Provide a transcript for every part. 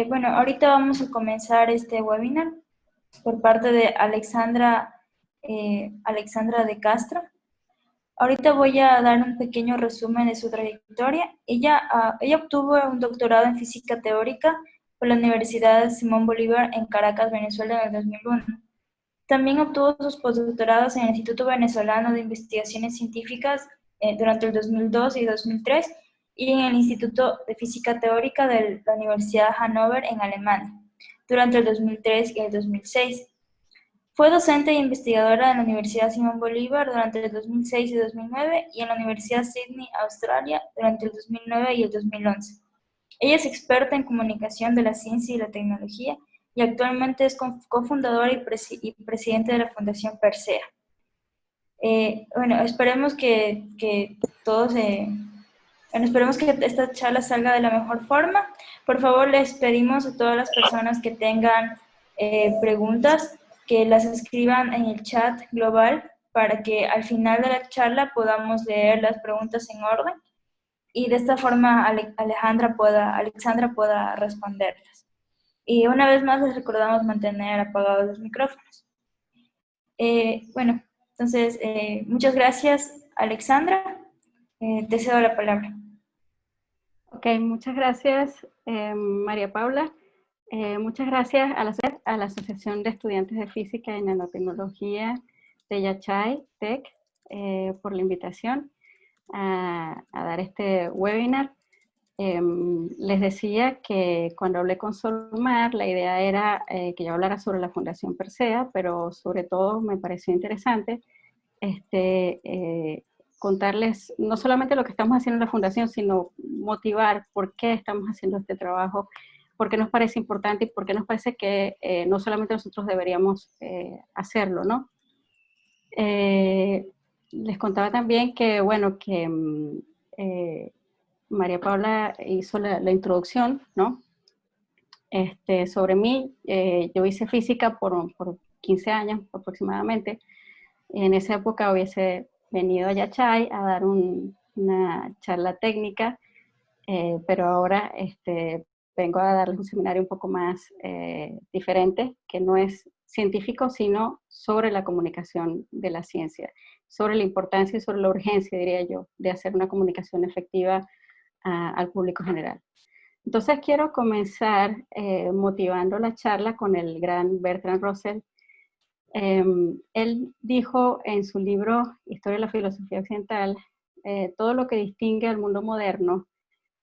Bueno, ahorita vamos a comenzar este webinar por parte de Alexandra de Castro. Ahorita voy a dar un pequeño resumen de su trayectoria. Ella obtuvo un doctorado en física teórica por la Universidad Simón Bolívar en Caracas, Venezuela, en el 2001. También obtuvo sus postdoctorados en el Instituto Venezolano de Investigaciones Científicas durante el 2002 y 2003 y en el Instituto de Física Teórica de la Universidad Hannover en Alemania durante el 2003 y el 2006. Fue docente e investigadora en la Universidad Simón Bolívar durante el 2006 y 2009 y en la Universidad Sydney, Australia, durante el 2009 y el 2011. Ella es experta en comunicación de la ciencia y la tecnología y actualmente es cofundadora y presidente de la Fundación Persea. Bueno, esperemos que todos... Bueno, esperemos que esta charla salga de la mejor forma. Por favor, les pedimos a todas las personas que tengan preguntas que las escriban en el chat global para que al final de la charla podamos leer las preguntas en orden y de esta forma Alexandra pueda responderlas. Y una vez más les recordamos mantener apagados los micrófonos. Bueno, entonces, muchas gracias, Alexandra. Te cedo la palabra. Ok, muchas gracias, María Paula. Muchas gracias a la Asociación de Estudiantes de Física y Nanotecnología de Yachay Tech por la invitación a dar este webinar. Les decía que cuando hablé con Solmar, la idea era que yo hablara sobre la Fundación Persea, pero sobre todo me pareció interesante contarles no solamente lo que estamos haciendo en la Fundación, sino motivar por qué estamos haciendo este trabajo, por qué nos parece importante y por qué nos parece que no solamente nosotros deberíamos hacerlo, ¿no? Les contaba también que, bueno, que María Paula hizo la introducción, ¿no? Sobre mí, yo hice física por 15 años aproximadamente. En esa época hubiese venido a Yachay a dar una charla técnica, pero ahora vengo a darles un seminario un poco más diferente, que no es científico, sino sobre la comunicación de la ciencia, sobre la importancia y sobre la urgencia, diría yo, de hacer una comunicación efectiva al público general. Entonces quiero comenzar motivando la charla con el gran Bertrand Russell. Él dijo en su libro Historia de la Filosofía Occidental, todo lo que distingue al mundo moderno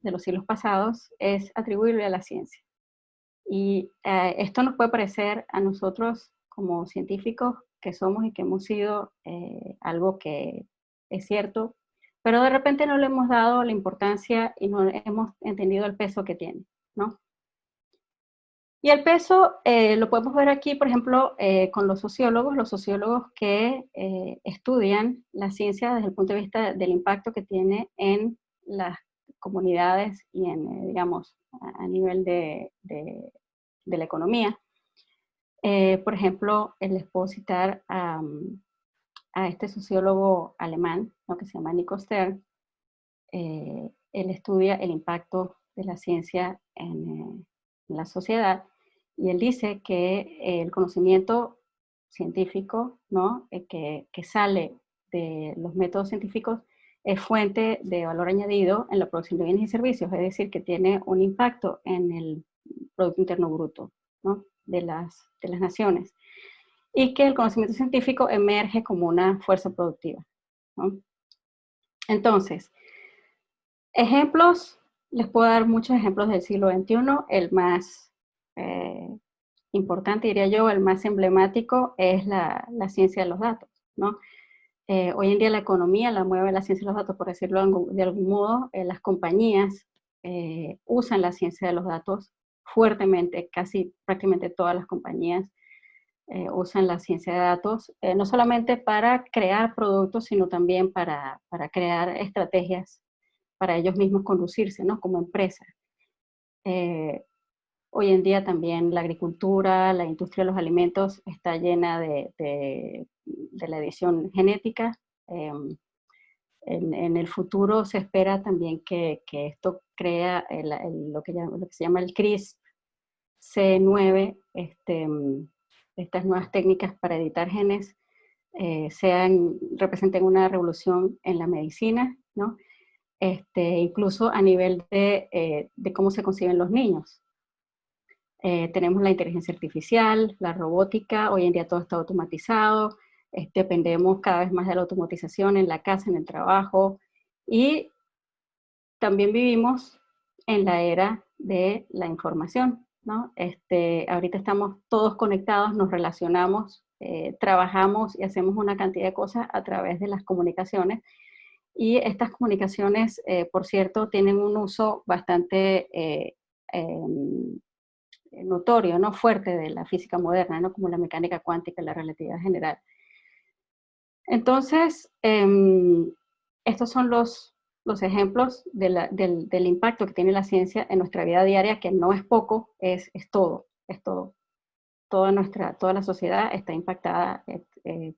de los siglos pasados es atribuible a la ciencia. Y esto nos puede parecer a nosotros como científicos que somos y que hemos sido algo que es cierto, pero de repente no le hemos dado la importancia y no hemos entendido el peso que tiene, ¿no? Y el peso lo podemos ver aquí, por ejemplo, con los sociólogos que estudian la ciencia desde el punto de vista del impacto que tiene en las comunidades y en, digamos, a nivel de la economía. Por ejemplo, les puedo citar a este sociólogo alemán, ¿no?, que se llama Nico Stern. Él estudia el impacto de la ciencia en la sociedad, y él dice que el conocimiento científico, ¿no?, que sale de los métodos científicos es fuente de valor añadido en la producción de bienes y servicios, es decir, que tiene un impacto en el Producto Interno Bruto, ¿no?, de las naciones, y que el conocimiento científico emerge como una fuerza productiva, ¿no? Entonces, ejemplos, les puedo dar muchos ejemplos del siglo XXI. El más importante, diría yo, el más emblemático es la ciencia de los datos, ¿no? Hoy en día la economía la mueve la ciencia de los datos, por decirlo de algún modo. Las compañías usan la ciencia de los datos fuertemente, casi prácticamente todas las compañías usan la ciencia de datos, no solamente para crear productos, sino también para crear estrategias para ellos mismos conducirse, ¿no?, como empresa. Hoy en día también la agricultura, la industria de los alimentos está llena de la edición genética. En el futuro se espera también que esto crea lo que se llama el CRISP, C9, estas nuevas técnicas para editar genes representen una revolución en la medicina, ¿no? Incluso a nivel de cómo se conciben los niños. Tenemos la inteligencia artificial, la robótica, hoy en día todo está automatizado, dependemos cada vez más de la automatización en la casa, en el trabajo, y también vivimos en la era de la información, ¿no? Ahorita estamos todos conectados, nos relacionamos, trabajamos y hacemos una cantidad de cosas a través de las comunicaciones, y estas comunicaciones, por cierto, tienen un uso bastante notorio, ¿no? Fuerte de la física moderna, ¿no? Como la mecánica cuántica, la relatividad general. Entonces, estos son los ejemplos del impacto que tiene la ciencia en nuestra vida diaria, que no es poco, es todo, es todo. Toda la sociedad está impactada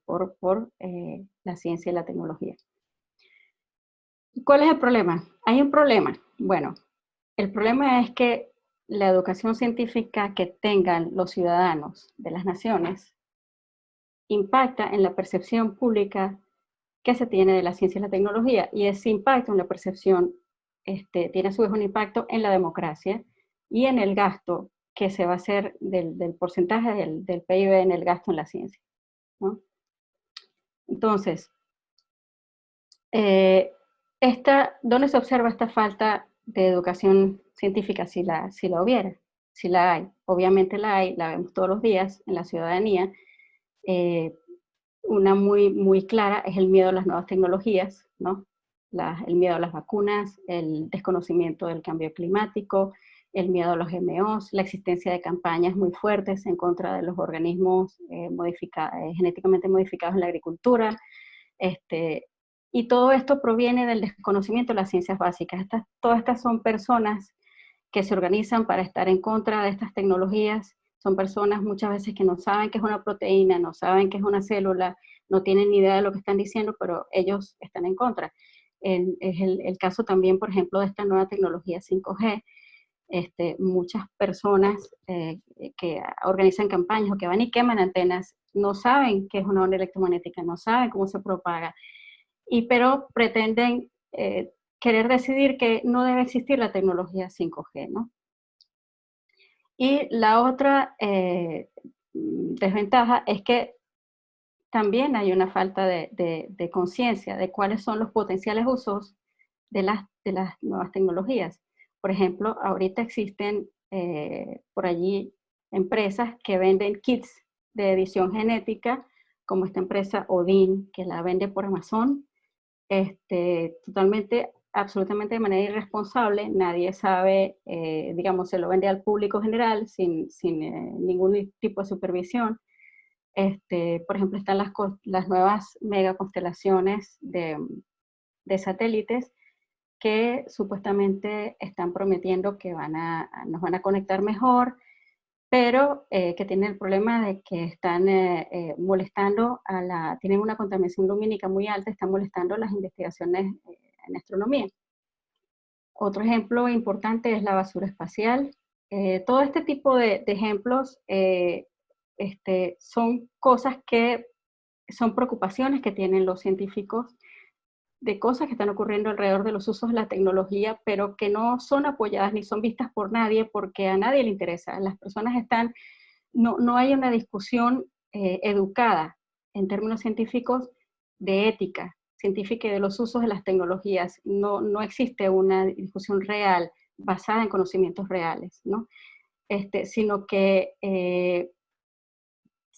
por la ciencia y la tecnología. ¿Cuál es el problema? Hay un problema. Bueno, el problema es que la educación científica que tengan los ciudadanos de las naciones impacta en la percepción pública que se tiene de la ciencia y la tecnología, y ese impacto en la percepción tiene a su vez un impacto en la democracia y en el gasto que se va a hacer del porcentaje del PIB en el gasto en la ciencia, ¿no? Entonces, ¿dónde se observa esta falta de educación científica si la hubiera? Si la hay, obviamente la hay, la vemos todos los días en la ciudadanía. Una muy clara es el miedo a las nuevas tecnologías, ¿no? El miedo a las vacunas, el desconocimiento del cambio climático, el miedo a los GMOs, la existencia de campañas muy fuertes en contra de los organismos genéticamente modificados en la agricultura, y todo esto proviene del desconocimiento de las ciencias básicas. Todas estas son personas que se organizan para estar en contra de estas tecnologías. Son personas muchas veces que no saben qué es una proteína, no saben qué es una célula, no tienen ni idea de lo que están diciendo, pero ellos están en contra. Es el caso también, por ejemplo, de esta nueva tecnología 5G. Muchas personas que organizan campañas o que van y queman antenas no saben qué es una onda electromagnética, no saben cómo se propaga, pero pretenden querer decidir que no debe existir la tecnología 5G, ¿no? Y la otra desventaja es que también hay una falta de conciencia de cuáles son los potenciales usos de las nuevas tecnologías. Por ejemplo, ahorita existen por allí empresas que venden kits de edición genética, como esta empresa Odin, que la vende por Amazon, totalmente, absolutamente de manera irresponsable. Nadie sabe, digamos, se lo vende al público general sin ningún tipo de supervisión. Por ejemplo, están las nuevas megaconstelaciones de satélites que supuestamente están prometiendo que nos van a conectar mejor, pero que tienen el problema de que están molestando tienen una contaminación lumínica muy alta, están molestando las investigaciones en astronomía. Otro ejemplo importante es la basura espacial. Todo este tipo de ejemplos son cosas que son preocupaciones que tienen los científicos de cosas que están ocurriendo alrededor de los usos de la tecnología, pero que no son apoyadas ni son vistas por nadie porque a nadie le interesa. Las personas no hay una discusión educada en términos científicos de ética científica y de los usos de las tecnologías. No existe una discusión real basada en conocimientos reales, ¿no? Sino que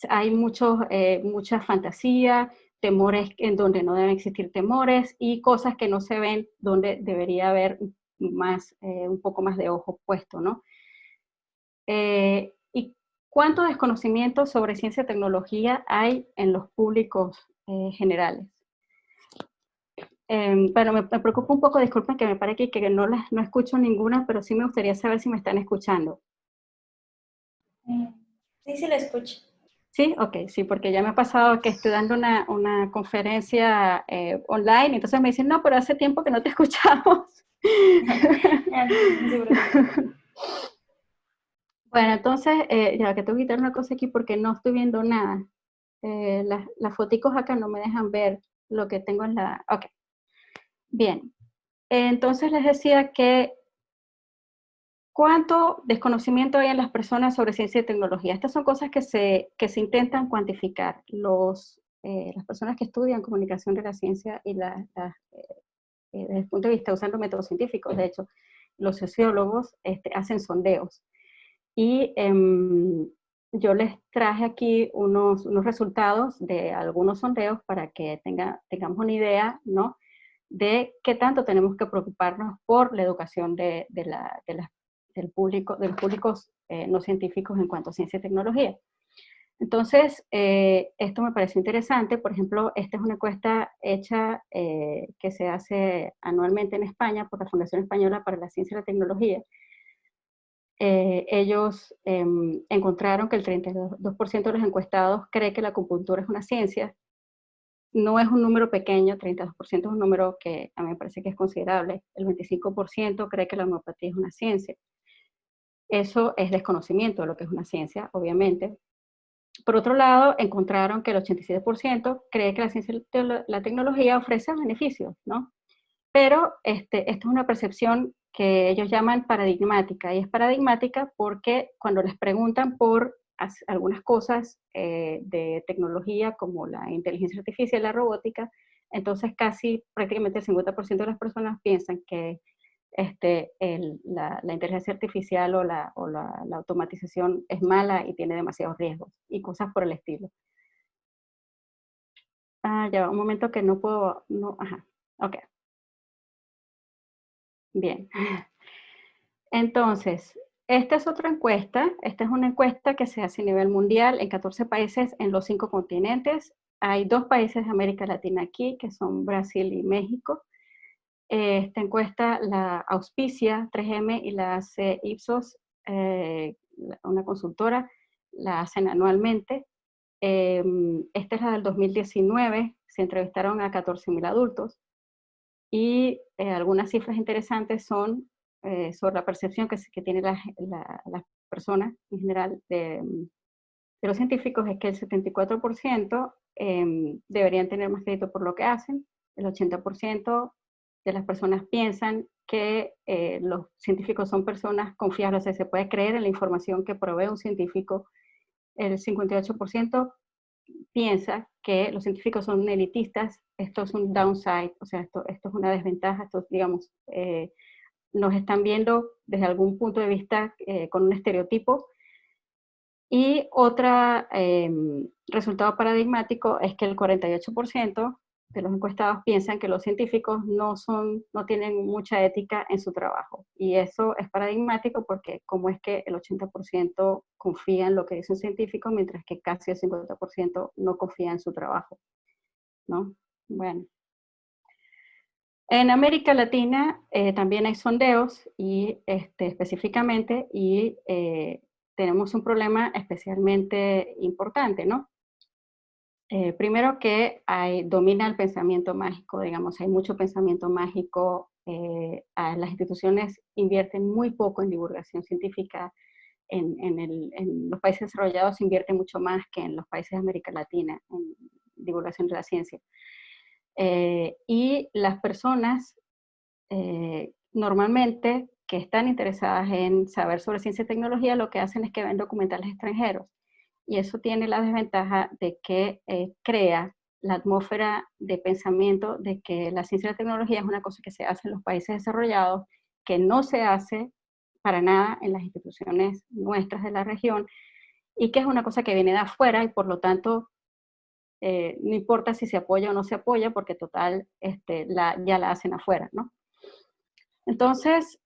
hay mucha fantasía, temores en donde no deben existir temores y cosas que no se ven donde debería haber un poco más de ojo puesto, ¿no? ¿Y cuánto desconocimiento sobre ciencia y tecnología hay en los públicos generales? Bueno, me preocupa un poco, disculpen que me parece que no escucho ninguna, pero sí me gustaría saber si me están escuchando. Sí, la escucho. Sí, ok, sí, porque ya me ha pasado que estoy dando una conferencia online, entonces me dicen, no, pero hace tiempo que no te escuchamos. Bueno, entonces, ya que tengo que quitar una cosa aquí porque no estoy viendo nada. Las foticos acá no me dejan ver lo que tengo en la... Ok, bien. Entonces les decía que cuánto desconocimiento hay en las personas sobre ciencia y tecnología. Estas son cosas que se intentan cuantificar. Las personas que estudian comunicación de la ciencia y desde el punto de vista usando métodos científicos, de hecho, los sociólogos hacen sondeos. Y yo les traje aquí unos resultados de algunos sondeos para que tengamos una idea, ¿no?, de qué tanto tenemos que preocuparnos por la educación de los públicos no científicos en cuanto a ciencia y tecnología. Entonces, esto me pareció interesante. Por ejemplo, esta es una encuesta hecha que se hace anualmente en España por la Fundación Española para la Ciencia y la Tecnología. Ellos encontraron que el 32% de los encuestados cree que la acupuntura es una ciencia. No es un número pequeño, 32% es un número que a mí me parece que es considerable. El 25% cree que la homeopatía es una ciencia. Eso es desconocimiento de lo que es una ciencia, obviamente. Por otro lado, encontraron que el 87% cree que la ciencia y la tecnología ofrece beneficios, ¿no? Pero esta es una percepción que ellos llaman paradigmática, y es paradigmática porque cuando les preguntan por algunas cosas de tecnología como la inteligencia artificial y la robótica, entonces prácticamente el 50% de las personas piensan que la inteligencia artificial o la automatización es mala y tiene demasiados riesgos y cosas por el estilo. Ya va, un momento que no puedo, no, ajá, ok, bien. Entonces, esta es otra encuesta. Esta es una encuesta que se hace a nivel mundial en 14 países en los 5 continentes. Hay 2 países de América Latina aquí, que son Brasil y México. Esta encuesta la auspicia 3M y la hace Ipsos, una consultora, la hacen anualmente. Esta es la del 2019, se entrevistaron a 14.000 adultos. Y algunas cifras interesantes son sobre la percepción que tienen las personas en general de los científicos, es que el 74% deberían tener más crédito por lo que hacen, el 80% de las personas piensan que los científicos son personas confiables, o sea, se puede creer en la información que provee un científico, el 58% piensa que los científicos son elitistas. Esto es un downside, o sea, esto es una desventaja, esto, digamos, nos están viendo desde algún punto de vista con un estereotipo. Y otro resultado paradigmático es que el 48% de los encuestados piensan que los científicos no tienen mucha ética en su trabajo. Y eso es paradigmático porque como es que el 80% confía en lo que dice un científico, mientras que casi el 50% no confía en su trabajo, ¿no? Bueno. En América Latina también hay sondeos y específicamente, y tenemos un problema especialmente importante, ¿no? Primero que domina el pensamiento mágico, digamos, hay mucho pensamiento mágico, las instituciones invierten muy poco en divulgación científica, en los países desarrollados se invierte mucho más que en los países de América Latina en divulgación de la ciencia. Y las personas normalmente que están interesadas en saber sobre ciencia y tecnología, lo que hacen es que ven documentales extranjeros. Y eso tiene la desventaja de que crea la atmósfera de pensamiento de que la ciencia y la tecnología es una cosa que se hace en los países desarrollados, que no se hace para nada en las instituciones nuestras de la región, y que es una cosa que viene de afuera y por lo tanto no importa si se apoya o no se apoya, porque total ya la hacen afuera, ¿no? Entonces,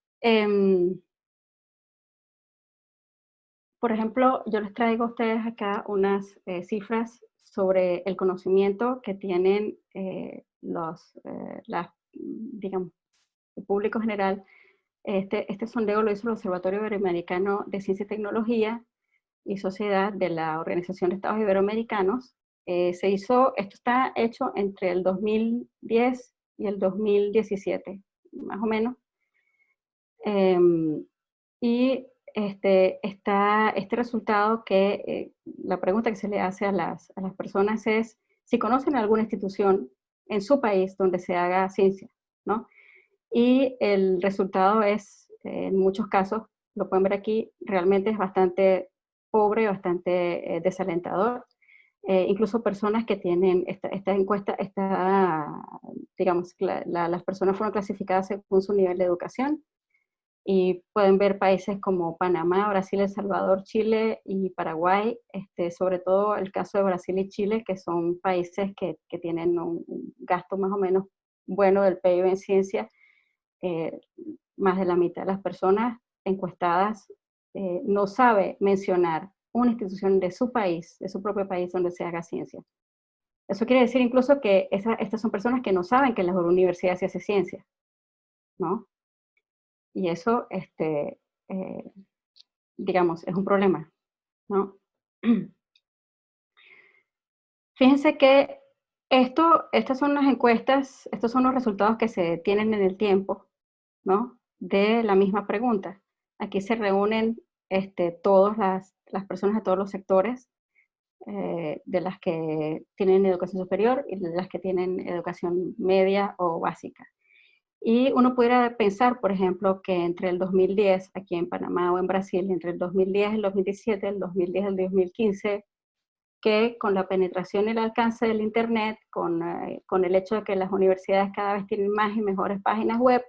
por ejemplo, yo les traigo a ustedes acá unas cifras sobre el conocimiento que tienen digamos, el público general. Este sondeo lo hizo el Observatorio Iberoamericano de Ciencia y Tecnología y Sociedad de la Organización de Estados Iberoamericanos. Esto está hecho entre el 2010 y el 2017, más o menos. Y está este resultado que la pregunta que se le hace a las personas es si conocen alguna institución en su país donde se haga ciencia, ¿no? Y el resultado es, en muchos casos, lo pueden ver aquí, realmente es bastante pobre, bastante desalentador. Incluso personas que tienen, esta encuesta, digamos, las personas fueron clasificadas según su nivel de educación, y pueden ver países como Panamá, Brasil, El Salvador, Chile y Paraguay, sobre todo el caso de Brasil y Chile, que son países que tienen un gasto más o menos bueno del PIB en ciencia. Más de la mitad de las personas encuestadas no sabe mencionar una institución de su país, de su propio país, donde se haga ciencia. Eso quiere decir incluso que estas son personas que no saben que en las universidades se hace ciencia, ¿no? Y eso, digamos, es un problema, ¿no? Fíjense que estas son las encuestas, estos son los resultados que se tienen en el tiempo, ¿no? De la misma pregunta. Aquí se reúnen todas las personas de todos los sectores, de las que tienen educación superior y de las que tienen educación media o básica. Y uno pudiera pensar, por ejemplo, que entre el 2010, aquí en Panamá o en Brasil, entre el 2010 y el 2017, el 2010 y el 2015, que con la penetración y el alcance del Internet, con el hecho de que las universidades cada vez tienen más y mejores páginas web,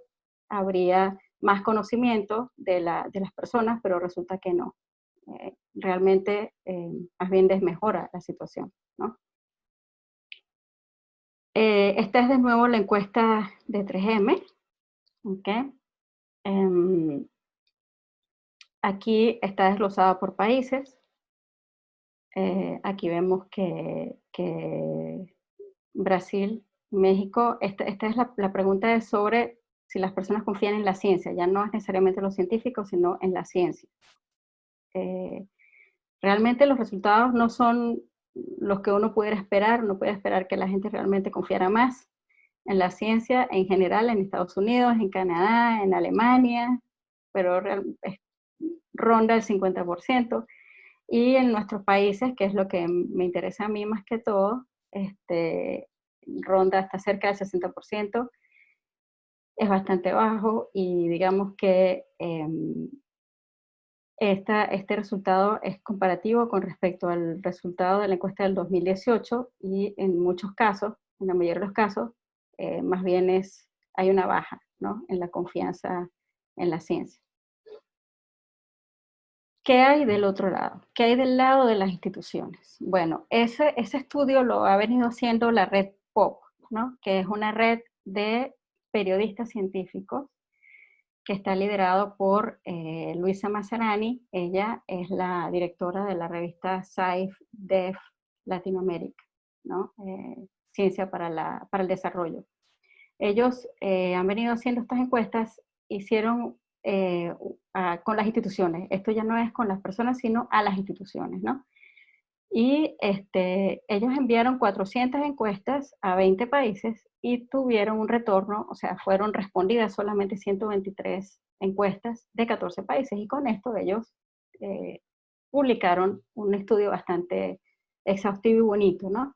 habría más conocimiento de las personas, pero resulta que no. Realmente, más bien desmejora la situación, ¿no? Esta es de nuevo la encuesta de 3M, ¿ok? Aquí está desglosada por países. Aquí vemos que Brasil, México, esta es la pregunta es sobre si las personas confían en la ciencia, ya no es necesariamente los científicos, sino en la ciencia. Realmente los resultados no son los que uno pudiera esperar, uno puede esperar que la gente realmente confiara más en la ciencia en general, en Estados Unidos, en Canadá, en Alemania, pero ronda el 50%. Y en nuestros países, que es lo que me interesa a mí más que todo, ronda hasta cerca del 60%, es bastante bajo, y digamos que este resultado es comparativo con respecto al resultado de la encuesta del 2018, y en muchos casos, en la mayoría de los casos, más bien hay una baja, ¿no?, en la confianza en la ciencia. ¿Qué hay del otro lado? ¿Qué hay del lado de las instituciones? Bueno, ese estudio lo ha venido haciendo la red POP, ¿no?, que es una red de periodistas científicos que está liderado por Luisa Mazzarani. Ella es la directora de la revista SciDef Latinoamérica, ¿no? Ciencia para el Desarrollo. Ellos han venido haciendo estas encuestas, hicieron con las instituciones. Esto ya no es con las personas, sino a las instituciones, ¿no? Y ellos enviaron 400 encuestas a 20 países y tuvieron un retorno, o sea, fueron respondidas solamente 123 encuestas de 14 países, y con esto ellos publicaron un estudio bastante exhaustivo y bonito, ¿no?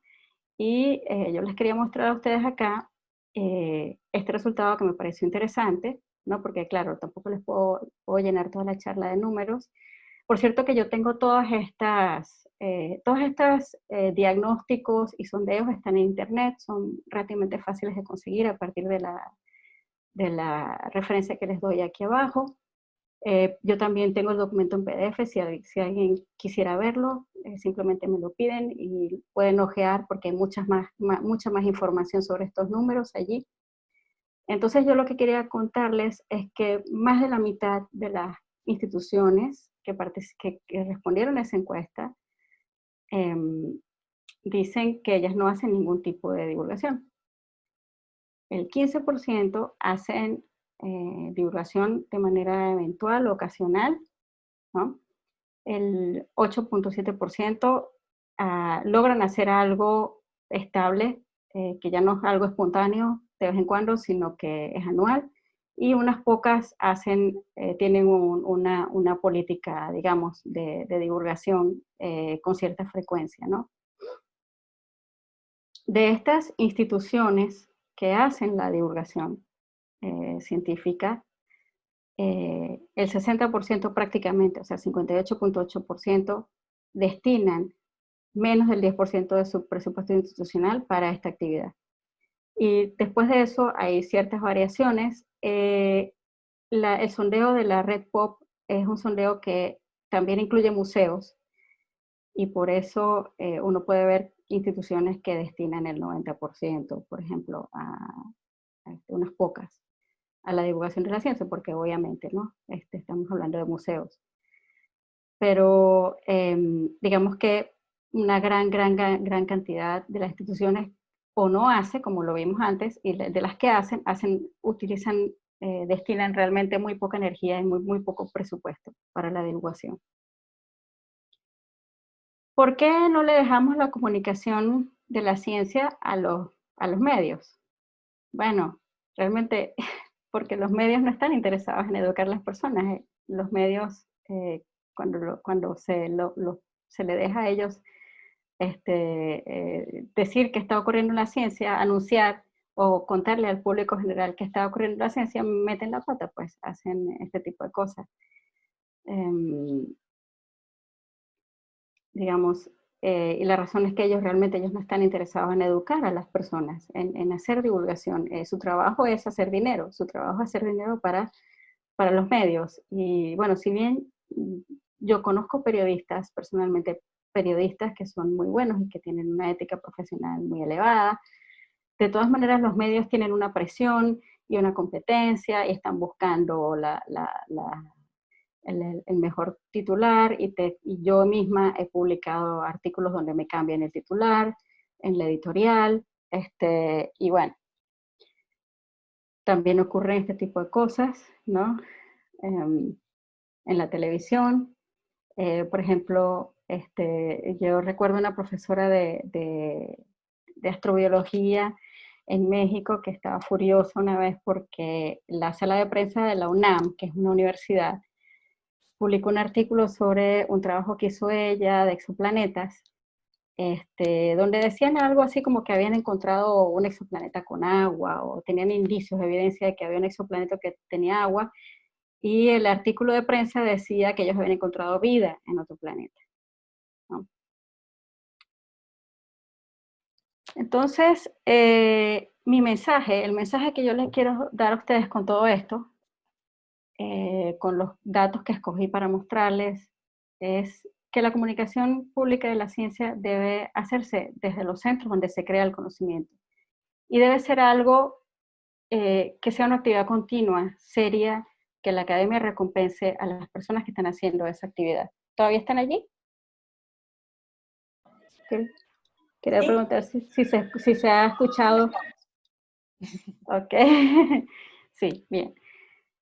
Y yo les quería mostrar a ustedes acá este resultado que me pareció interesante, ¿no? Porque claro, tampoco les puedo llenar toda la charla de números. Por cierto que yo tengo todos estos diagnósticos y sondeos están en internet, son relativamente fáciles de conseguir a partir de la referencia que les doy aquí abajo. Yo también tengo el documento en PDF, si alguien quisiera verlo, simplemente me lo piden y pueden ojear porque hay mucha más información sobre estos números allí. Entonces yo lo que quería contarles es que más de la mitad de las instituciones que respondieron a esa encuesta dicen que ellas no hacen ningún tipo de divulgación. El 15% hacen divulgación de manera eventual o ocasional, ¿no? El 8.7% logran hacer algo estable, que ya no es algo espontáneo de vez en cuando, sino que es anual, y unas pocas tienen una política, digamos, de divulgación con cierta frecuencia, ¿no? De estas instituciones que hacen la divulgación científica, el 60% prácticamente, o sea, 58.8%, destinan menos del 10% de su presupuesto institucional para esta actividad. Y después de eso hay ciertas variaciones. El sondeo de la red POP es un sondeo que también incluye museos, y por eso uno puede ver instituciones que destinan el 90%, por ejemplo, a unas pocas, a la divulgación de la ciencia, porque obviamente, ¿no? Estamos hablando de museos. Pero digamos que una gran cantidad de las instituciones o no hace, como lo vimos antes, y de las que utilizan, destinan realmente muy poca energía y muy poco presupuesto para la divulgación. ¿Por qué no le dejamos la comunicación de la ciencia a los medios? Bueno, realmente porque los medios no están interesados en educar a las personas. Los medios, cuando se le deja a ellos decir que está ocurriendo en la ciencia, anunciar o contarle al público general que está ocurriendo en la ciencia, meten la pata, pues hacen este tipo de cosas. Digamos, y la razón es que ellos no están interesados en educar a las personas, en hacer divulgación. Su trabajo es hacer dinero, para los medios. Y bueno, si bien yo conozco periodistas, personalmente periodistas que son muy buenos y que tienen una ética profesional muy elevada, de todas maneras los medios tienen una presión y una competencia y están buscando el mejor titular, y yo misma he publicado artículos donde me cambian el titular, en la editorial, y bueno, también ocurren este tipo de cosas, ¿no? En la televisión, por ejemplo, yo recuerdo una profesora de astrobiología en México que estaba furiosa una vez porque la sala de prensa de la UNAM, que es una universidad, publicó un artículo sobre un trabajo que hizo ella de exoplanetas, donde decían algo así como que habían encontrado un exoplaneta con agua, o tenían indicios, evidencia de que había un exoplaneta que tenía agua, y el artículo de prensa decía que ellos habían encontrado vida en otro planeta, ¿no? Entonces, el mensaje que yo les quiero dar a ustedes con todo esto, con los datos que escogí para mostrarles, es que la comunicación pública de la ciencia debe hacerse desde los centros donde se crea el conocimiento. Y debe ser algo que sea una actividad continua, seria, que la academia recompense a las personas que están haciendo esa actividad. ¿Todavía están allí? Quería preguntar si se ha escuchado. Ok, sí, bien.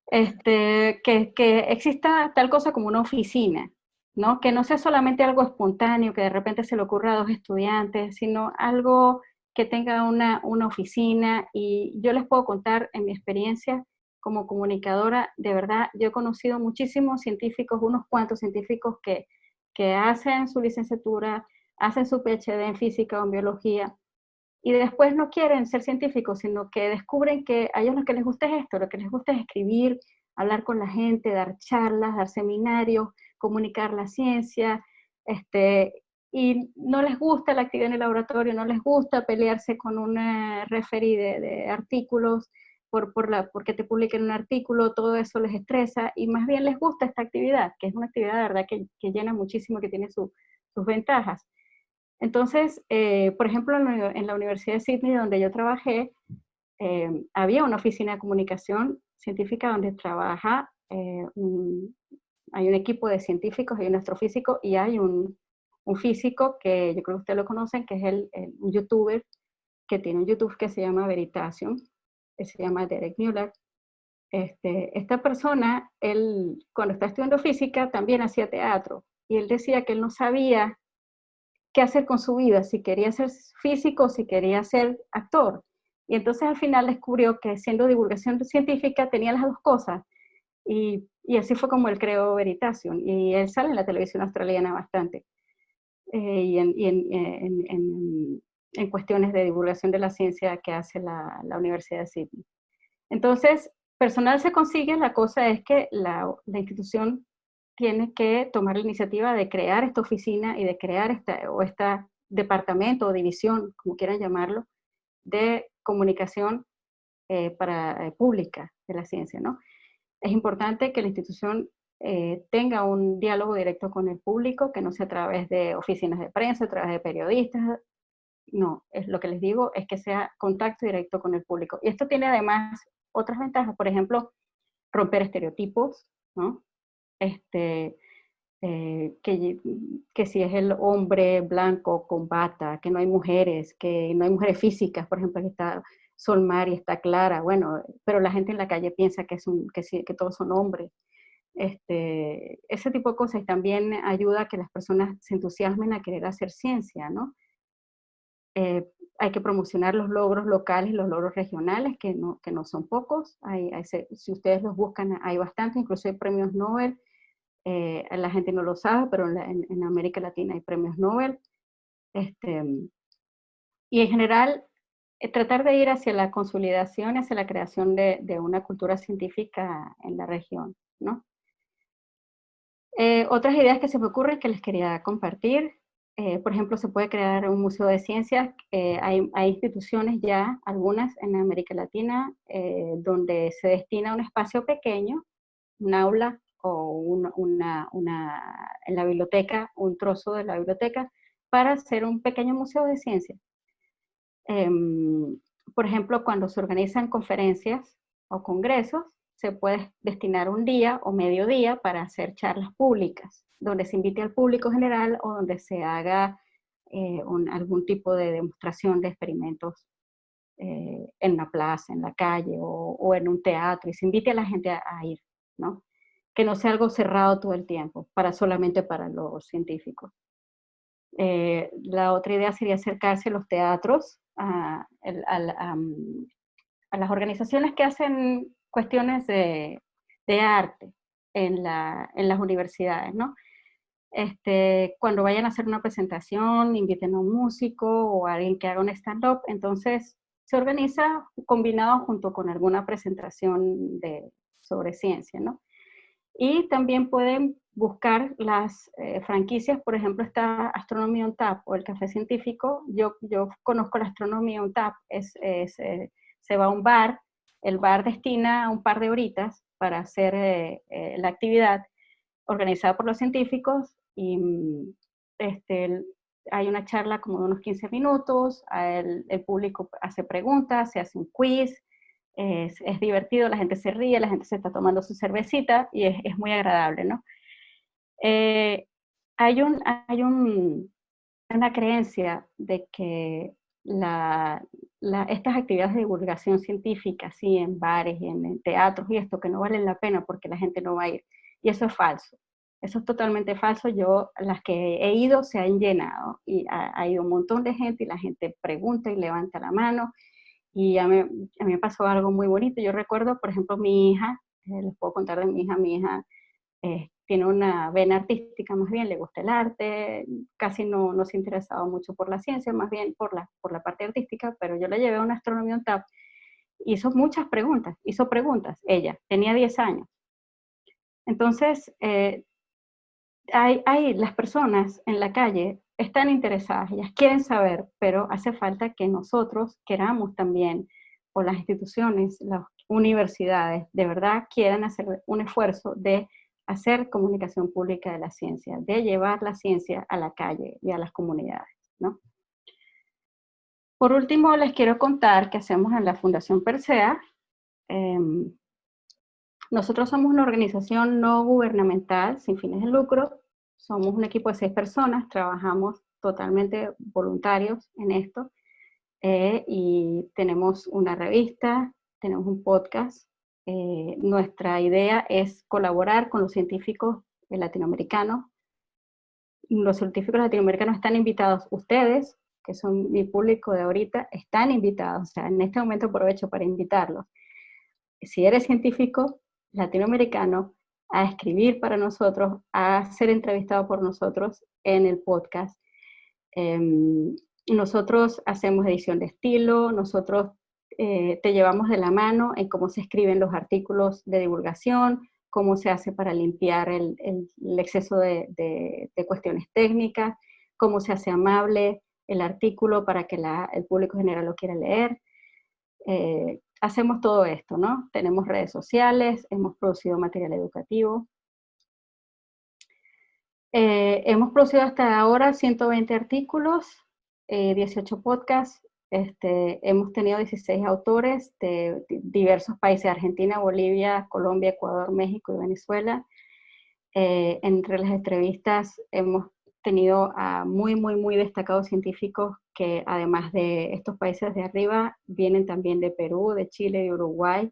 Que exista tal cosa como una oficina, ¿no? Que no sea solamente algo espontáneo, que de repente se le ocurra a dos estudiantes, sino algo que tenga una oficina. Y yo les puedo contar en mi experiencia como comunicadora, de verdad, yo he conocido muchísimos científicos, unos cuantos científicos que hacen su licenciatura, hacen su PhD en física o en biología, y después no quieren ser científicos, sino que descubren que a ellos lo que les gusta es esto, lo que les gusta es escribir, hablar con la gente, dar charlas, dar seminarios, comunicar la ciencia, y no les gusta la actividad en el laboratorio, no les gusta pelearse con un referee de artículos porque te publiquen un artículo, todo eso les estresa, y más bien les gusta esta actividad, que es una actividad de verdad que llena muchísimo, que tiene sus ventajas. Entonces, por ejemplo, en la Universidad de Sydney, donde yo trabajé, había una oficina de comunicación científica donde trabaja, hay un equipo de científicos, hay un astrofísico y hay un físico que yo creo que ustedes lo conocen, que es un youtuber que tiene un YouTube que se llama Veritasium, que se llama Derek Muller. Esta persona, él cuando está estudiando física también hacía teatro, y él decía que él no sabía qué hacer con su vida, si quería ser físico o si quería ser actor. Y entonces al final descubrió que siendo divulgación científica tenía las dos cosas. Y así fue como él creó Veritasium. Y él sale en la televisión australiana bastante. En cuestiones de divulgación de la ciencia que hace la Universidad de Sydney. Entonces, personal se consigue, la cosa es que la institución tiene que tomar la iniciativa de crear esta oficina y de crear este departamento o división, como quieran llamarlo, de comunicación pública de la ciencia, ¿no? Es importante que la institución tenga un diálogo directo con el público, que no sea a través de oficinas de prensa, a través de periodistas. No, es lo que les digo, es que sea contacto directo con el público. Y esto tiene además otras ventajas, por ejemplo, romper estereotipos, ¿no? Que si es el hombre blanco con bata, que no hay mujeres físicas, por ejemplo, que está Solmar y está Clara, bueno, pero la gente en la calle piensa que todos son hombres. Ese tipo de cosas también ayuda a que las personas se entusiasmen a querer hacer ciencia, ¿no? Hay que promocionar los logros locales y los logros regionales, que no son pocos. Si ustedes los buscan, hay bastante, incluso hay premios Nobel. La gente no lo sabe, pero en América Latina hay premios Nobel. Y en general, tratar de ir hacia la consolidación, hacia la creación de una cultura científica en la región, ¿no? Otras ideas que se me ocurren que les quería compartir. Por ejemplo, se puede crear un museo de ciencias. Hay instituciones ya, algunas en América Latina, donde se destina un espacio pequeño, un aula o en la biblioteca, un trozo de la biblioteca, para hacer un pequeño museo de ciencias. Por ejemplo, cuando se organizan conferencias o congresos, se puede destinar un día o medio día para hacer charlas públicas, donde se invite al público general o donde se haga algún tipo de demostración de experimentos en la plaza, en la calle o en un teatro, y se invite a la gente a ir, ¿no? Que no sea algo cerrado todo el tiempo, solamente para los científicos. La otra idea sería acercarse a los teatros, a las organizaciones que hacen cuestiones de arte en las universidades, ¿no? Cuando vayan a hacer una presentación, inviten a un músico o a alguien que haga un stand-up, entonces se organiza combinado junto con alguna presentación sobre ciencia, ¿no? Y también pueden buscar las franquicias, por ejemplo, está Astronomy on Tap o el Café Científico. Yo conozco la Astronomy on Tap, se va a un bar, el bar destina un par de horitas para hacer la actividad organizada por los científicos y hay una charla como de unos 15 minutos, el público hace preguntas, se hace un quiz, es divertido, la gente se ríe, la gente se está tomando su cervecita y es muy agradable, ¿no? Hay una creencia de que estas actividades de divulgación científica, así en bares y en teatros y esto, que no valen la pena porque la gente no va a ir. Y eso es falso. Eso es totalmente falso. Las que he ido se han llenado y ha ido un montón de gente y la gente pregunta y levanta la mano. Y a mí me pasó algo muy bonito. Yo recuerdo, por ejemplo, mi hija, les puedo contar de mi hija tiene una vena artística, más bien le gusta el arte, casi no se interesaba mucho por la ciencia, más bien por la parte artística, pero yo la llevé a una Astronomy on Tap, hizo preguntas, ella tenía 10 años. Entonces, las personas en la calle están interesadas, ellas quieren saber, pero hace falta que nosotros queramos también, o las instituciones, las universidades, de verdad quieran hacer un esfuerzo de hacer comunicación pública de la ciencia, de llevar la ciencia a la calle y a las comunidades, ¿no? Por último, les quiero contar qué hacemos en la Fundación Persea. Nosotros somos una organización no gubernamental, sin fines de lucro. Somos un equipo de 6 personas, trabajamos totalmente voluntarios en esto. Y tenemos una revista, tenemos un podcast. Nuestra idea es colaborar con los científicos latinoamericanos. Los científicos latinoamericanos están invitados, ustedes que son mi público de ahorita, están invitados. O sea, en este momento aprovecho para invitarlos. Si eres científico latinoamericano, a escribir para nosotros, a ser entrevistado por nosotros en el podcast. Nosotros hacemos edición de estilo, nosotros te llevamos de la mano en cómo se escriben los artículos de divulgación, cómo se hace para limpiar el exceso de cuestiones técnicas, cómo se hace amable el artículo para que el público general lo quiera leer. Hacemos todo esto, ¿no? Tenemos redes sociales, hemos producido material educativo. Hemos producido hasta ahora 120 artículos, 18 podcasts, hemos tenido 16 autores de diversos países, Argentina, Bolivia, Colombia, Ecuador, México y Venezuela. Entre las entrevistas hemos tenido a muy destacados científicos que además de estos países de arriba, vienen también de Perú, de Chile, de Uruguay.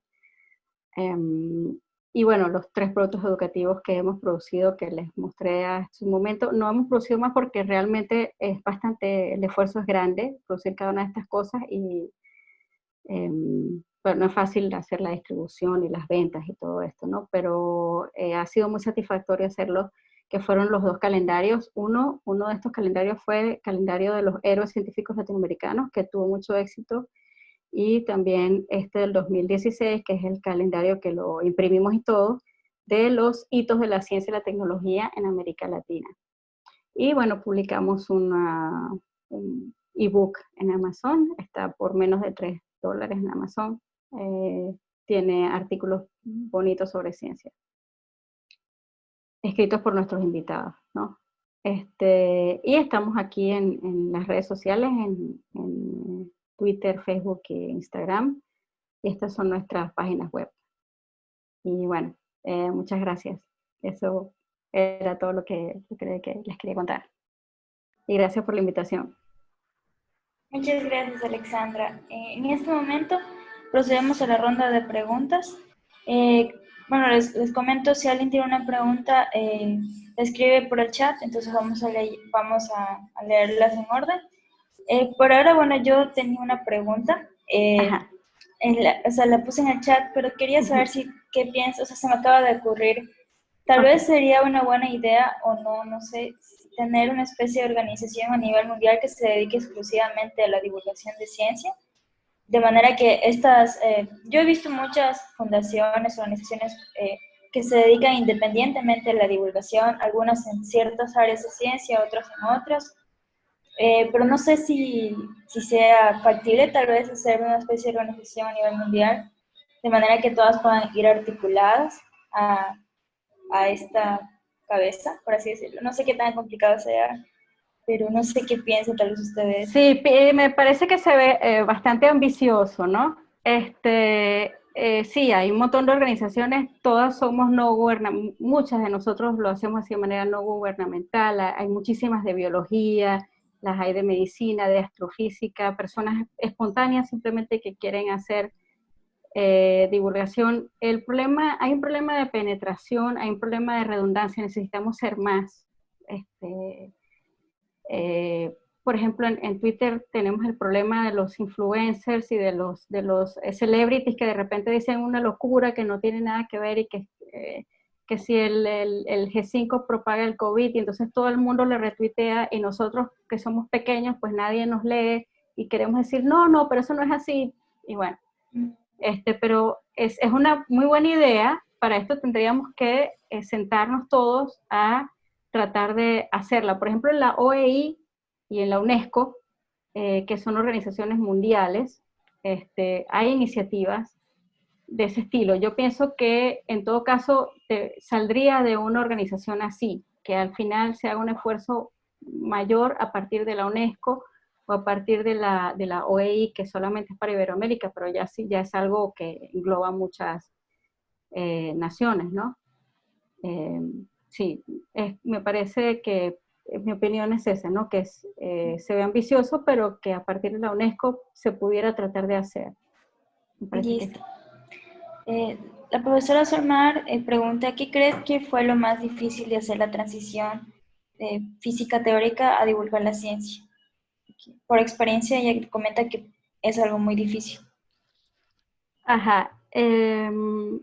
Y bueno, los 3 productos educativos que hemos producido, que les mostré hace un momento, no hemos producido más porque realmente es bastante, el esfuerzo es grande, producir cada una de estas cosas y bueno, no es fácil hacer la distribución y las ventas y todo esto, ¿no? Pero ha sido muy satisfactorio hacerlo, que fueron los 2 calendarios. Uno de estos calendarios fue el calendario de los héroes científicos latinoamericanos, que tuvo mucho éxito, y también este del 2016, que es el calendario que lo imprimimos y todo, de los hitos de la ciencia y la tecnología en América Latina. Y bueno, publicamos un ebook en Amazon, está por menos de $3 en Amazon, tiene artículos bonitos sobre ciencia, escritos por nuestros invitados, ¿no? Y estamos aquí en las redes sociales, en Twitter, Facebook e Instagram. Y estas son nuestras páginas web. Y bueno, muchas gracias. Eso era todo lo que les quería contar. Y gracias por la invitación. Muchas gracias, Alexandra. En este momento procedemos a la ronda de preguntas. Bueno, les comento, si alguien tiene una pregunta, la escribe por el chat, entonces vamos a leerlas en orden. Por ahora, bueno, yo tenía una pregunta. O sea, la puse en el chat, pero quería saber qué piensas, o sea, se me acaba de ocurrir. Tal vez sería una buena idea, o no sé, tener una especie de organización a nivel mundial que se dedique exclusivamente a la divulgación de ciencia, de manera que yo he visto muchas fundaciones, organizaciones que se dedican independientemente a la divulgación, algunas en ciertas áreas de ciencia, otras en otras, pero no sé si sea factible tal vez hacer una especie de organización a nivel mundial, de manera que todas puedan ir articuladas a esta cabeza, por así decirlo. No sé qué tan complicado sea, pero no sé qué piensan tal vez ustedes. Sí, me parece que se ve bastante ambicioso, ¿no? Sí, hay un montón de organizaciones, todas somos no gubernamentales, muchas de nosotros lo hacemos así de manera no gubernamental, hay muchísimas de biología, las hay de medicina, de astrofísica, personas espontáneas simplemente que quieren hacer divulgación. Hay un problema de penetración, hay un problema de redundancia, necesitamos ser más. Por ejemplo, en Twitter tenemos el problema de los influencers y de los celebrities que de repente dicen una locura que no tiene nada que ver y que si el G5 propaga el COVID y entonces todo el mundo le retuitea y nosotros que somos pequeños pues nadie nos lee y queremos decir no, pero eso no es así. Y bueno, pero es una muy buena idea. Para esto tendríamos que sentarnos todos a tratar de hacerla. Por ejemplo, en la OEI y en la UNESCO, que son organizaciones mundiales, hay iniciativas de ese estilo. Yo pienso que en todo caso saldría de una organización así, que al final se haga un esfuerzo mayor a partir de la UNESCO o a partir de la OEI, que solamente es para Iberoamérica, pero ya es algo que engloba muchas naciones, ¿no? Sí, me parece que mi opinión es esa, ¿no? Que se ve ambicioso, pero que a partir de la UNESCO se pudiera tratar de hacer. Listo. La profesora Solmar pregunta, ¿qué crees que fue lo más difícil de hacer la transición de física teórica a divulgar la ciencia? Por experiencia ella comenta que es algo muy difícil. Ajá. Que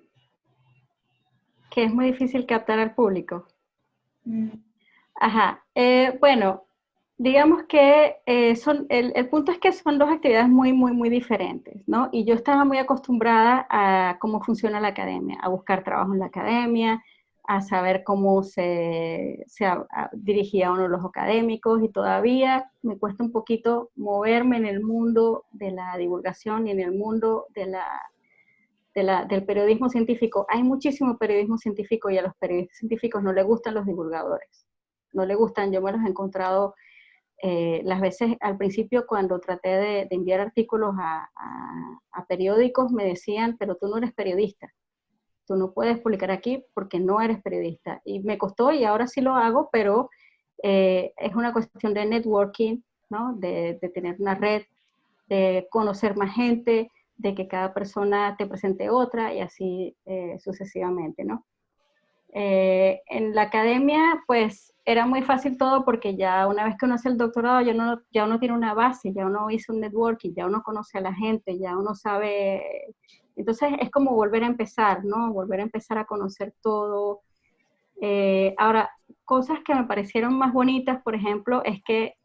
es muy difícil captar al público. Mm. Ajá. Bueno, digamos que el punto es que son dos actividades muy, muy, muy diferentes, ¿no? Y yo estaba muy acostumbrada a cómo funciona la academia, a buscar trabajo en la academia, a saber cómo dirigía uno los académicos, y todavía me cuesta un poquito moverme en el mundo de la divulgación y en el mundo del periodismo científico. Hay muchísimo periodismo científico y a los periodistas científicos no les gustan los divulgadores. No les gustan, yo me los he encontrado las veces al principio cuando traté de enviar artículos a periódicos, me decían, pero tú no eres periodista, tú no puedes publicar aquí porque no eres periodista. Y me costó y ahora sí lo hago, pero es una cuestión de networking, ¿no? De tener una red, de conocer más gente, de que cada persona te presente otra y así sucesivamente, ¿no? En la academia, pues era muy fácil todo porque ya una vez que uno hace el doctorado, ya uno tiene una base, ya uno hizo un networking, ya uno conoce a la gente, ya uno sabe. Entonces es como volver a empezar, ¿no? Volver a empezar a conocer todo. Ahora, cosas que me parecieron más bonitas, por ejemplo, es que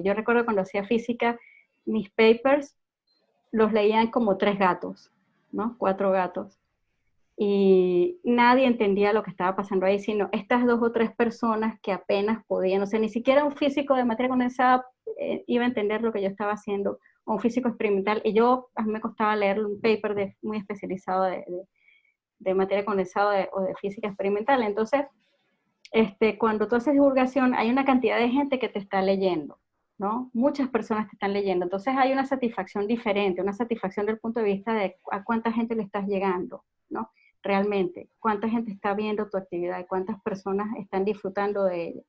yo recuerdo cuando hacía física, mis papers los leían como 3 gatos, ¿no? 4 gatos. Y nadie entendía lo que estaba pasando ahí, sino estas 2 o 3 personas que apenas podían, o sea, ni siquiera un físico de materia condensada iba a entender lo que yo estaba haciendo, o un físico experimental, y a mí me costaba leer un paper muy especializado de materia condensada o de física experimental. Entonces, cuando tú haces divulgación, hay una cantidad de gente que te está leyendo, ¿no? Muchas personas te están leyendo, entonces hay una satisfacción diferente, una satisfacción del punto de vista de a cuánta gente le estás llegando, ¿no? Realmente, cuánta gente está viendo tu actividad y cuántas personas están disfrutando de ella.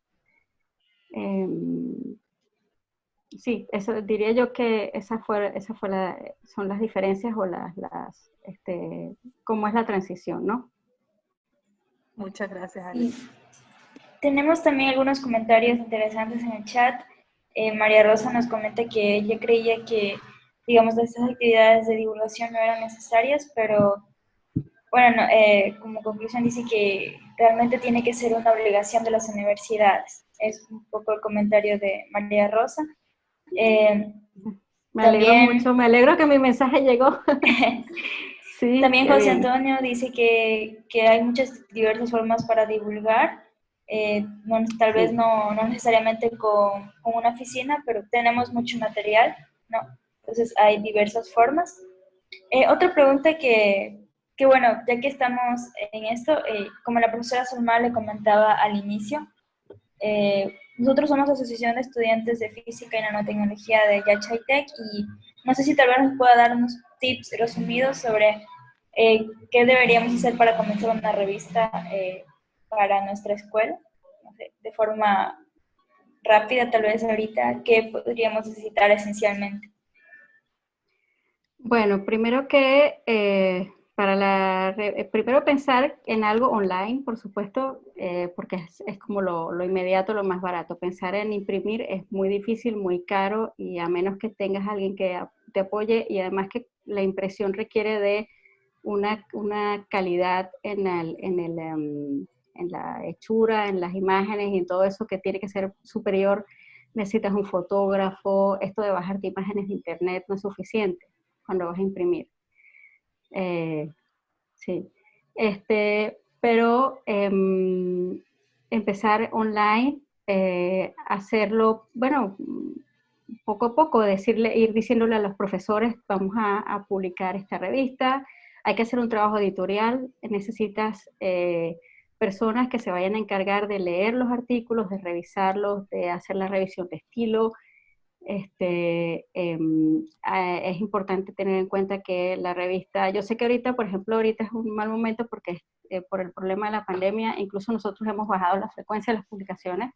Sí, eso diría yo que son las diferencias o cómo es la transición, ¿no? Muchas gracias, Sí. Alice. Tenemos también algunos comentarios interesantes en el chat. María Rosa nos comenta que ella creía que, digamos, estas actividades de divulgación no eran necesarias, pero bueno, como conclusión dice que realmente tiene que ser una obligación de las universidades. Es un poco el comentario de María Rosa. Me alegro También, mucho, me alegro que mi mensaje llegó. Sí, también qué José bien. Antonio dice que hay muchas diversas formas para divulgar, tal vez Sí. no necesariamente con una oficina, pero tenemos mucho material, ¿no? Entonces hay diversas formas. Otra pregunta que, bueno, ya que estamos en esto, como la profesora Zulma le comentaba al inicio, nosotros somos Asociación de Estudiantes de Física y Nanotecnología de Yachai-Tech y no sé si tal vez nos pueda dar unos tips resumidos sobre qué deberíamos hacer para comenzar una revista para nuestra escuela, no sé, de forma rápida tal vez ahorita, qué podríamos necesitar esencialmente. Bueno, primero primero pensar en algo online, por supuesto, porque es como lo inmediato, lo más barato. Pensar en imprimir es muy difícil, muy caro, y a menos que tengas alguien que te apoye, y además que la impresión requiere de una calidad en la hechura, en las imágenes y en todo eso que tiene que ser superior. Necesitas un fotógrafo, esto de bajarte imágenes de internet no es suficiente cuando vas a imprimir. Sí. Pero empezar online, hacerlo, bueno, poco a poco, ir diciéndole a los profesores, vamos a publicar esta revista, hay que hacer un trabajo editorial, necesitas personas que se vayan a encargar de leer los artículos, de revisarlos, de hacer la revisión de estilo. Es importante tener en cuenta que la revista, yo sé que ahorita, por ejemplo, ahorita es un mal momento porque por el problema de la pandemia, incluso nosotros hemos bajado la frecuencia de las publicaciones,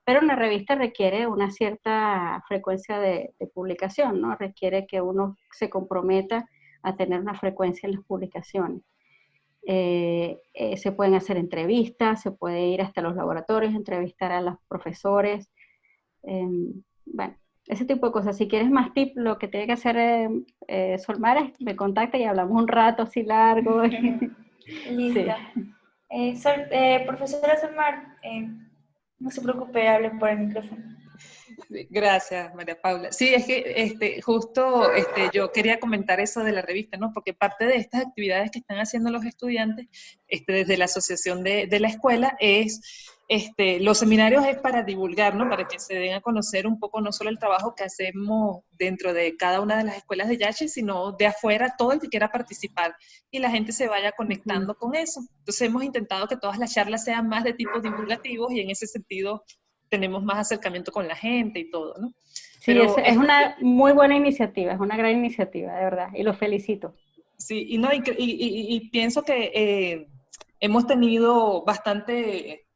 pero una revista requiere una cierta frecuencia de publicación, ¿no? Requiere que uno se comprometa a tener una frecuencia en las publicaciones. Se pueden hacer entrevistas, se puede ir hasta los laboratorios, entrevistar a los profesores. Bueno, ese tipo de cosas. Si quieres más tips, lo que tiene que hacer Solmara es que me contacta y hablamos un rato así largo. Listo. Sí. Profesora Samar, no se preocupe, hable por el micrófono. Sí, gracias, María Paula. Sí, es que justo yo quería comentar eso de la revista, ¿no? Porque parte de estas actividades que están haciendo los estudiantes desde la asociación de la escuela es, los seminarios es para divulgar, ¿no? Para que se den a conocer un poco no solo el trabajo que hacemos dentro de cada una de las escuelas de Yachi, sino de afuera, todo el que quiera participar y la gente se vaya conectando con eso. Entonces hemos intentado que todas las charlas sean más de tipo divulgativos y en ese sentido tenemos más acercamiento con la gente y todo, ¿no? Sí, Pero es una muy buena iniciativa, es una gran iniciativa, de verdad, y los felicito. sí, y pienso que hemos tenido bastante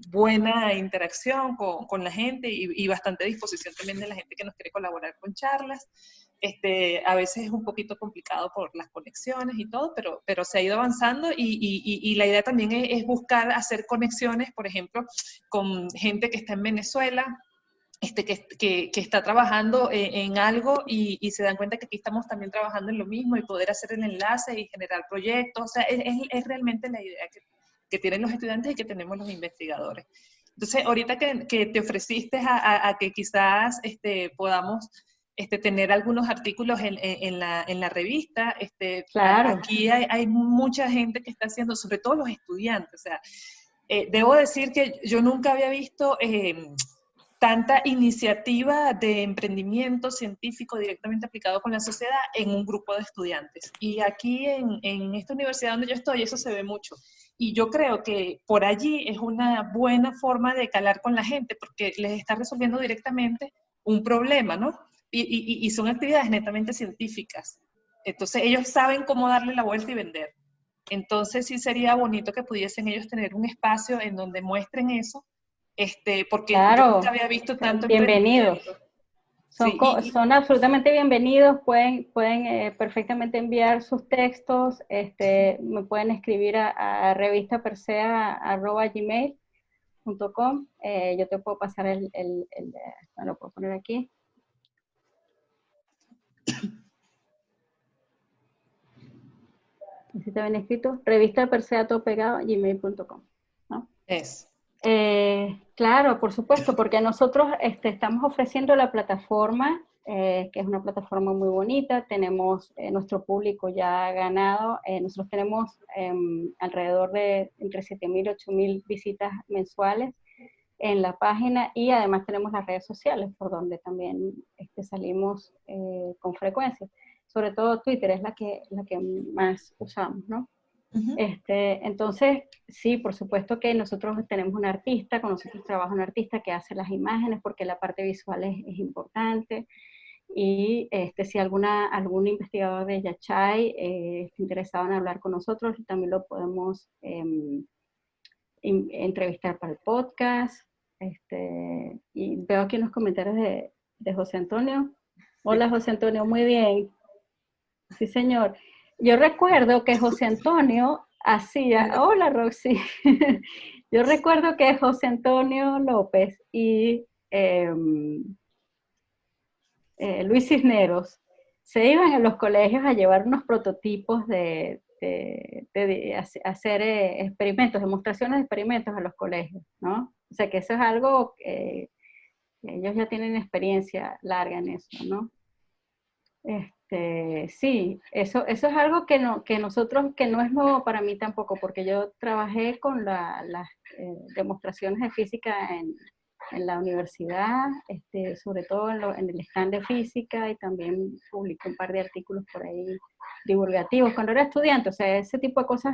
buena interacción con la gente y bastante disposición también de la gente que nos quiere colaborar con charlas. A veces es un poquito complicado por las conexiones y todo, pero se ha ido avanzando y la idea también es buscar hacer conexiones, por ejemplo, con gente que está en Venezuela, que está trabajando en algo y se dan cuenta que aquí estamos también trabajando en lo mismo y poder hacer el enlace y generar proyectos. O sea, es realmente la idea que tienen los estudiantes y que tenemos los investigadores. Entonces, ahorita que te ofreciste a que quizás podamos tener algunos artículos en la revista, Claro. aquí hay mucha gente que está haciendo, sobre todo los estudiantes. O sea, debo decir que yo nunca había visto tanta iniciativa de emprendimiento científico directamente aplicado con la sociedad en un grupo de estudiantes. Y aquí en esta universidad donde yo estoy, eso se ve mucho. Y yo creo que por allí es una buena forma de calar con la gente, porque les está resolviendo directamente un problema, ¿no? Y son actividades netamente científicas. Entonces ellos saben cómo darle la vuelta y vender. Entonces sí sería bonito que pudiesen ellos tener un espacio en donde muestren eso, porque yo nunca Claro, había visto tanto bienvenidos. emprendimiento. Son, Sí, son absolutamente bienvenidos, pueden perfectamente enviar sus textos, me pueden escribir a revistapersea@gmail.com, yo te puedo pasar lo puedo poner aquí. Si está bien escrito, revistapersea todo pegado, gmail.com, ¿no? es. Claro, por supuesto, porque nosotros estamos ofreciendo la plataforma, que es una plataforma muy bonita, tenemos nuestro público ya ganado, nosotros tenemos alrededor de entre 7.000 y 8.000 visitas mensuales en la página y además tenemos las redes sociales por donde también salimos con frecuencia. Sobre todo Twitter es la que más usamos, ¿no? Uh-huh. Entonces, sí, por supuesto que nosotros tenemos un artista, con nosotros trabaja un artista que hace las imágenes porque la parte visual es importante. Y si algún investigador de Yachay está interesado en hablar con nosotros, también lo podemos entrevistar para el podcast. Y veo aquí unos comentarios de José Antonio. Hola, José Antonio, muy bien. Sí, señor. Yo recuerdo que José Antonio hacía, hola Roxy, yo recuerdo que José Antonio López y Luis Cisneros se iban a los colegios a llevar unos prototipos de hacer experimentos, demostraciones de experimentos a los colegios, ¿no? O sea que eso es algo que ellos ya tienen experiencia larga en eso, ¿no? Sí, eso es algo que nosotros, que no es nuevo para mí tampoco, porque yo trabajé con las demostraciones de física en la universidad, sobre todo en el stand de física, y también publiqué un par de artículos por ahí divulgativos cuando era estudiante. O sea, ese tipo de cosas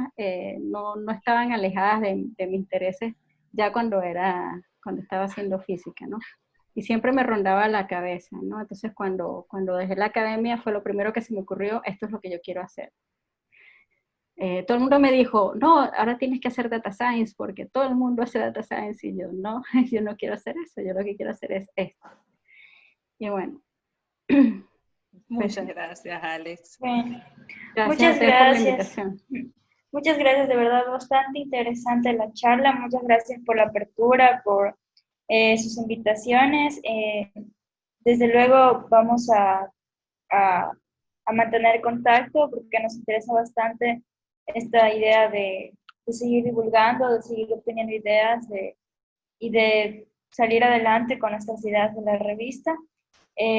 no estaban alejadas de mis intereses ya cuando estaba haciendo física, ¿no? Y siempre me rondaba la cabeza, ¿no? Entonces cuando dejé la academia fue lo primero que se me ocurrió, esto es lo que yo quiero hacer. Todo el mundo me dijo, no, ahora tienes que hacer data science porque todo el mundo hace data science, y yo no, yo no quiero hacer eso, yo lo que quiero hacer es esto. Y bueno. Muchas gracias, Alex. Bueno, Gracias muchas a ustedes por la gracias. invitación. Muchas gracias, de verdad, bastante interesante la charla. Muchas gracias por la apertura, por sus invitaciones. De desde luego vamos a mantener contacto porque nos interesa bastante esta idea de seguir divulgando, de seguir obteniendo ideas y de salir adelante con nuestras ideas de la revista.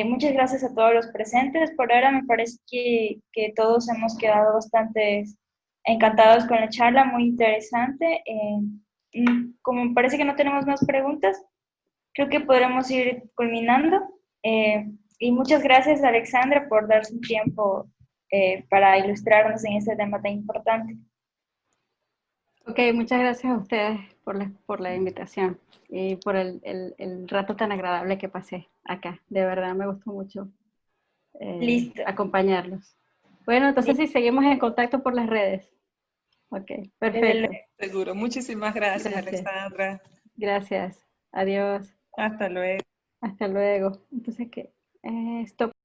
Muchas gracias a todos los presentes. Por ahora me parece que todos hemos quedado bastante encantados con la charla, muy interesante. Como me parece que no tenemos más preguntas, creo que podremos ir culminando. Y muchas gracias, Alexandra, por darse un tiempo para ilustrarnos en este tema tan importante. Ok, muchas gracias a ustedes por la invitación y por el rato tan agradable que pasé acá. De verdad me gustó mucho Listo. acompañarlos. Bueno, entonces sí, seguimos en contacto por las redes. Ok, perfecto. Seguro. Muchísimas gracias, Alexandra. Gracias. Adiós. Hasta luego. Hasta luego. Entonces, ¿qué? Stop.